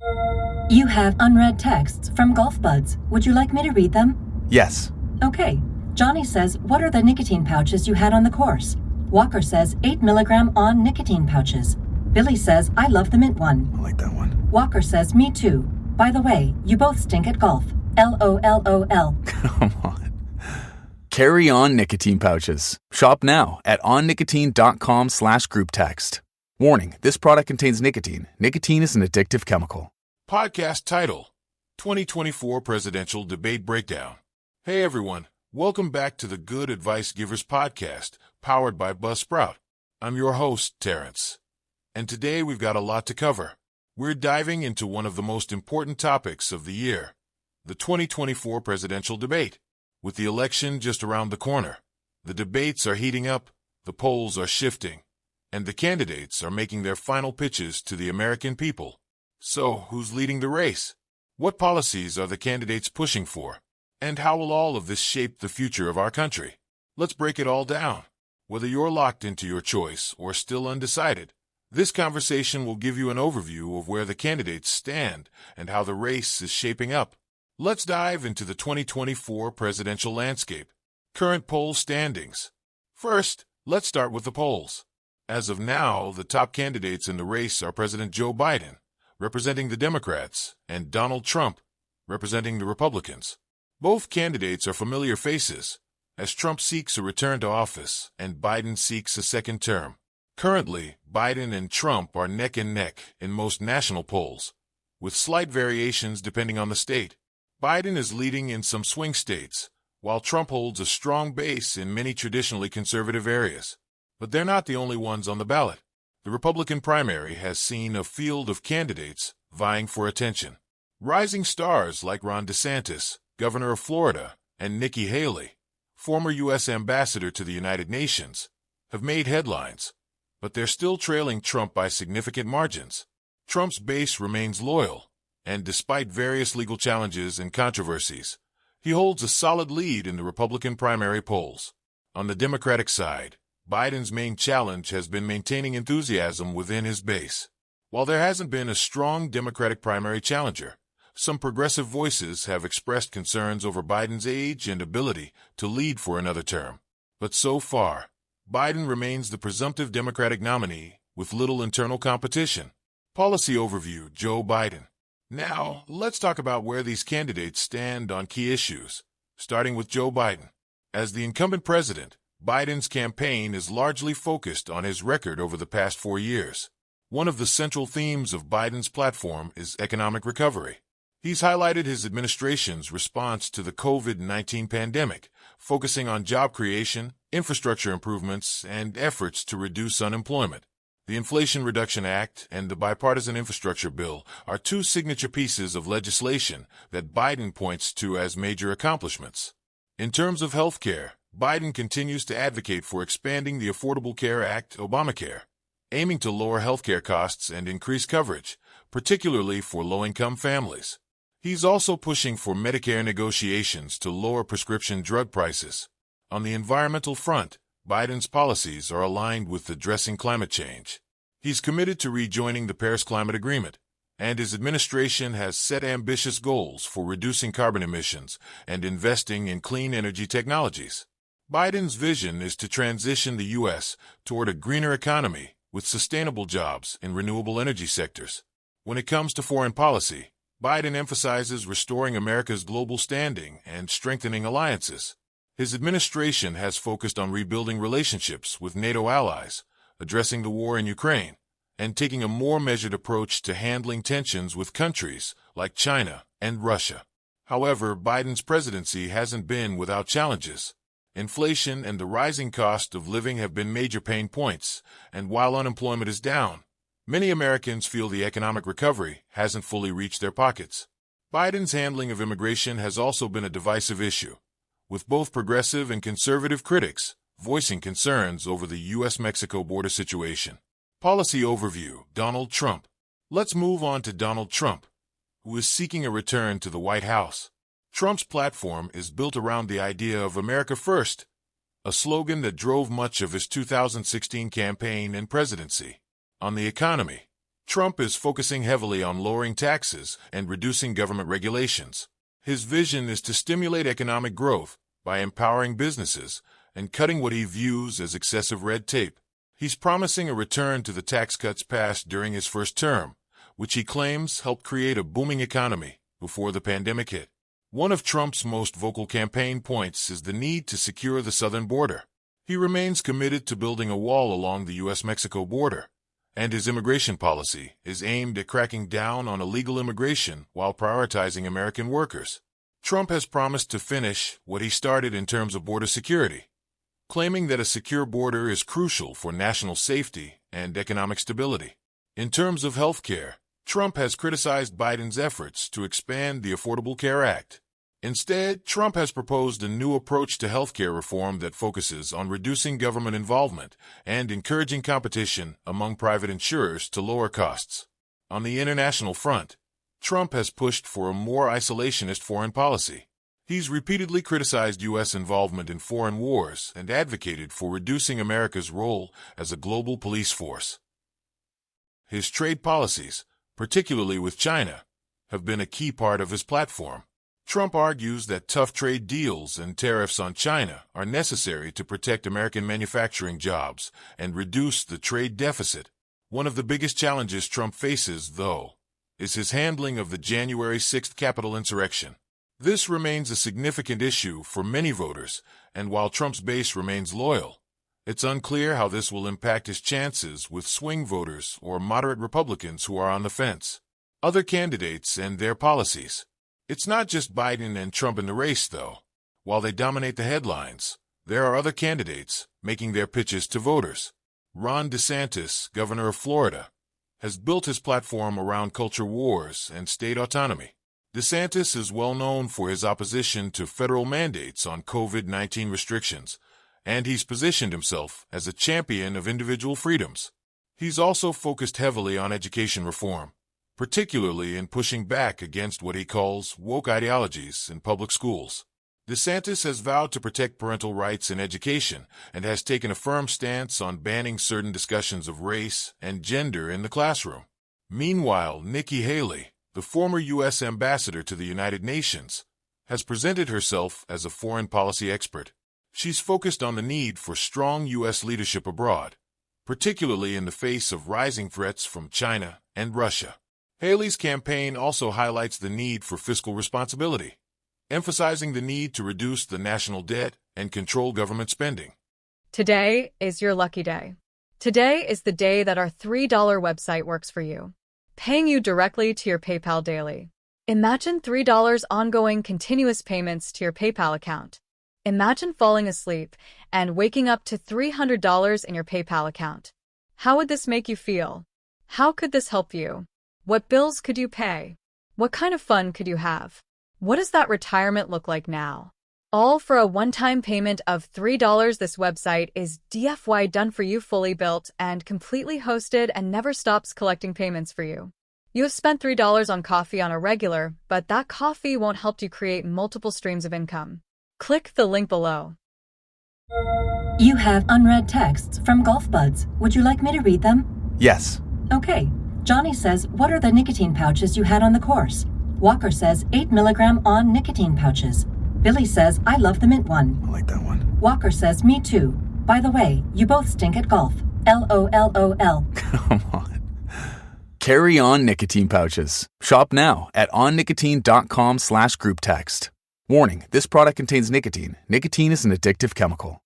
You have unread texts from Golf Buds. Would you like me to read them? Yes. Okay. Johnny says, what are the nicotine pouches you had on the course? Walker says, 8 milligram on nicotine pouches. Billy says, I love the mint one. I like that one. Walker says, me too. By the way, you both stink at golf. LOLOL. Come on. Carry on nicotine pouches. Shop now at onnicotine.com/group text. Warning, this product contains nicotine. Nicotine is an addictive chemical. Podcast title, 2024 Presidential Debate Breakdown. Hey everyone, welcome back to the Good Advice Givers podcast, powered by Buzzsprout. I'm your host, Terrence. And today we've got a lot to cover. We're diving into one of the most important topics of the year, the 2024 presidential debate. With the election just around the corner, the debates are heating up, the polls are shifting, and the candidates are making their final pitches to the American people. So, who's leading the race? What policies are the candidates pushing for? And how will all of this shape the future of our country? Let's break it all down. Whether you're locked into your choice or still undecided, this conversation will give you an overview of where the candidates stand and how the race is shaping up. Let's dive into the 2024 presidential landscape. Current poll standings. First, let's start with the polls. As of now, the top candidates in the race are President Joe Biden, representing the Democrats, and Donald Trump, representing the Republicans. Both candidates are familiar faces, as Trump seeks a return to office and Biden seeks a second term. Currently, Biden and Trump are neck and neck in most national polls, with slight variations depending on the state. Biden is leading in some swing states, while Trump holds a strong base in many traditionally conservative areas. But they're not the only ones on the ballot. The Republican primary has seen a field of candidates vying for attention. Rising stars like Ron DeSantis, governor of Florida, and Nikki Haley, former U.S. ambassador to the United Nations, have made headlines, but they're still trailing Trump by significant margins. Trump's base remains loyal, and despite various legal challenges and controversies, he holds a solid lead in the Republican primary polls. On the Democratic side, Biden's main challenge has been maintaining enthusiasm within his base. While there hasn't been a strong Democratic primary challenger, some progressive voices have expressed concerns over Biden's age and ability to lead for another term. But so far, Biden remains the presumptive Democratic nominee with little internal competition. Policy overview, Joe Biden. Now, let's talk about where these candidates stand on key issues, starting with Joe Biden. As the incumbent president, Biden's campaign is largely focused on his record over the past 4 years. One of the central themes of Biden's platform is economic recovery. He's highlighted his administration's response to the COVID-19 pandemic, focusing on job creation, infrastructure improvements, and efforts to reduce unemployment. The Inflation Reduction Act and the Bipartisan Infrastructure Bill are two signature pieces of legislation that Biden points to as major accomplishments. In terms of health care, Biden continues to advocate for expanding the Affordable Care Act, Obamacare, aiming to lower health care costs and increase coverage, particularly for low-income families. He's also pushing for Medicare negotiations to lower prescription drug prices. On the environmental front, Biden's policies are aligned with addressing climate change. He's committed to rejoining the Paris Climate Agreement, and his administration has set ambitious goals for reducing carbon emissions and investing in clean energy technologies. Biden's vision is to transition the U.S. toward a greener economy with sustainable jobs in renewable energy sectors. When it comes to foreign policy, Biden emphasizes restoring America's global standing and strengthening alliances. His administration has focused on rebuilding relationships with NATO allies, addressing the war in Ukraine, and taking a more measured approach to handling tensions with countries like China and Russia. However, Biden's presidency hasn't been without challenges. Inflation and the rising cost of living have been major pain points, and while unemployment is down, many Americans feel the economic recovery hasn't fully reached their pockets. Biden's handling of immigration has also been a divisive issue, with both progressive and conservative critics voicing concerns over the U.S.-Mexico border situation. Policy overview, Donald Trump. Let's move on to Donald Trump, who is seeking a return to the White House. Trump's platform is built around the idea of America First, a slogan that drove much of his 2016 campaign and presidency. On the economy, Trump is focusing heavily on lowering taxes and reducing government regulations. His vision is to stimulate economic growth by empowering businesses and cutting what he views as excessive red tape. He's promising a return to the tax cuts passed during his first term, which he claims helped create a booming economy before the pandemic hit. One of Trump's most vocal campaign points is the need to secure the southern border. He remains committed to building a wall along the U.S.-Mexico border, and his immigration policy is aimed at cracking down on illegal immigration while prioritizing American workers. Trump has promised to finish what he started in terms of border security, claiming that a secure border is crucial for national safety and economic stability. In terms of health care, Trump has criticized Biden's efforts to expand the Affordable Care Act. Instead, Trump has proposed a new approach to health care reform that focuses on reducing government involvement and encouraging competition among private insurers to lower costs. On the international front, Trump has pushed for a more isolationist foreign policy. He's repeatedly criticized U.S. involvement in foreign wars and advocated for reducing America's role as a global police force. His trade policies, particularly with China, have been a key part of his platform. Trump argues that tough trade deals and tariffs on China are necessary to protect American manufacturing jobs and reduce the trade deficit. One of the biggest challenges Trump faces, though, is his handling of the January 6th Capitol insurrection. This remains a significant issue for many voters, and while Trump's base remains loyal, it's unclear how this will impact his chances with swing voters or moderate Republicans who are on the fence. Other candidates and their policies. It's not just Biden and Trump in the race, though. While they dominate the headlines, there are other candidates making their pitches to voters. Ron DeSantis, governor of Florida, has built his platform around culture wars and state autonomy. DeSantis is well known for his opposition to federal mandates on COVID-19 restrictions, and he's positioned himself as a champion of individual freedoms. He's also focused heavily on education reform, particularly in pushing back against what he calls woke ideologies in public schools. DeSantis has vowed to protect parental rights in education and has taken a firm stance on banning certain discussions of race and gender in the classroom. Meanwhile, Nikki Haley, the former U.S. ambassador to the United Nations, has presented herself as a foreign policy expert. She's focused on the need for strong U.S. leadership abroad, particularly in the face of rising threats from China and Russia. Haley's campaign also highlights the need for fiscal responsibility, emphasizing the need to reduce the national debt and control government spending. Today is your lucky day. Today is the day that our $3 website works for you, paying you directly to your PayPal daily. Imagine $3 ongoing continuous payments to your PayPal account. Imagine falling asleep and waking up to $300 in your PayPal account. How would this make you feel? How could this help you? What bills could you pay? What kind of fun could you have? What does that retirement look like now? All for a one-time payment of $3. This website is DFY done for you, fully built and completely hosted, and never stops collecting payments for you. You have spent $3 on coffee on a regular, but that coffee won't help you create multiple streams of income. Click the link below. You have unread texts from Golf Buds. Would you like me to read them? Yes. Okay. Johnny says, what are the nicotine pouches you had on the course? Walker says, 8 milligram on nicotine pouches. Billy says, I love the mint one. I like that one. Walker says, me too. By the way, you both stink at golf. LOLOL. Come on. Carry on nicotine pouches. Shop now at onnicotine.com/group text. Warning, this product contains nicotine. Nicotine is an addictive chemical.